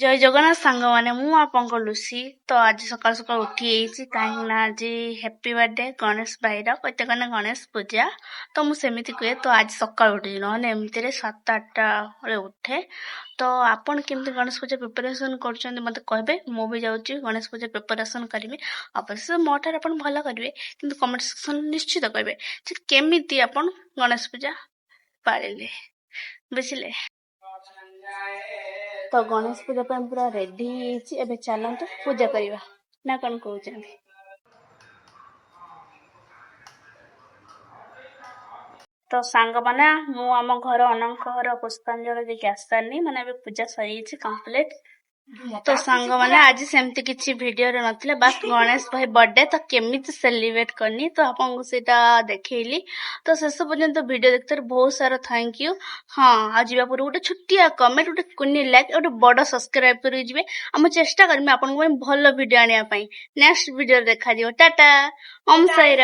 ଜୟ ଜଗନ୍ନାଥ ସାଙ୍ଗମାନେ, ମୁଁ ଆପଣଙ୍କ ଲୁସି। ତ ଆଜି ସକାଳୁ ସକାଳୁ ଉଠି ଯାଇଛି କାହିଁକି ନା ଆଜି ହ୍ୟାପି ବାର୍ଥଡେ ଗଣେଶ ଭାଇର, କହିତେ ଗଣେଶ ପୂଜା। ତ ମୁଁ ସେମିତି କୁହେ, ତ ଆଜି ସକାଳୁ ଉଠିଛି, ନହେଲେ ଏମିତିରେ 7-8ଟା ବେଳେ ଉଠେ। ତ ଆପଣ କେମିତି ଗଣେଶ ପୂଜା ପ୍ରିପାରେସନ୍ କରୁଛନ୍ତି ମୋତେ କହିବେ। ମୁଁ ବି ଯାଉଛି ଗଣେଶ ପୂଜା ପ୍ରିପାରେସନ୍ କରିବି। ଅବଶ୍ୟ ମୋ ଠାରୁ ଆପଣ ଭଲ କରିବେ, କିନ୍ତୁ କମେଣ୍ଟ ସେକ୍ସନ୍ ନିଶ୍ଚିତ କହିବେ ଯେ କେମିତି ଆପଣ ଗଣେଶ ପୂଜା ପାଳିଲେ, ବୁଝିଲେ। ତ ଗଣେଶ ପୂଜା ପାଇଁ ପୁରା ରେଡି ହେଇଛି। ଏବେ ଚାଲନ୍ତୁ ପୂଜା କରିବା, ନା କଣ କହୁଛନ୍ତି? ତ ସାଙ୍ଗମାନେ, ମୁଁ ଆମ ଘର ଅନଙ୍କ ଘର ପୁଷ୍ପାଞ୍ଜଳି ଦେଇକି ଆସିସାରିନି, ମାନେ ଏବେ ପୂଜା ସରିଯାଇଛି କମ୍ପ୍ଲିଟ୍। ତ ସାଙ୍ଗମାନେ, ଆଜି ସେମିତି କିଛି ଭିଡିଓରେ ନଥିଲା, ବାସ୍ ଗଣେଶ ଭାଇ ବର୍ଥଡେ ତ କେମିତି ସେଲିବ୍ରେଟ କରିନି ତ ଆପଣଙ୍କୁ ସେଇଟା ଦେଖେଇଲି। ତ ଶେଷ ପର୍ଯ୍ୟନ୍ତ ଭିଡିଓ ଦେଖିଥିବାରୁ ବହୁତ ସାରା ଥ୍ୟାଙ୍କ ୟୁ। ହଁ, ଆଉ ଯିବା ପୂର୍ବରୁ ଗୋଟେ ଛୋଟିଆ କମେଣ୍ଟ, ଗୋଟେ କୁନି ଲାଇକ୍, ଗୋଟେ ବଡ ସବସ୍କ୍ରାଇବ କରିକି ଯିବେ। ଆଉ ମୁଁ ଚେଷ୍ଟା କରିବି ଆପଣଙ୍କ ପାଇଁ ଭଲ ଭିଡିଓ ଆଣିବା ପାଇଁ। ନେକ୍ସଟ ଭିଡିଓରେ ଦେଖାଯିବ। ଟାଟା, ଓମ୍ ସାଇରାମ।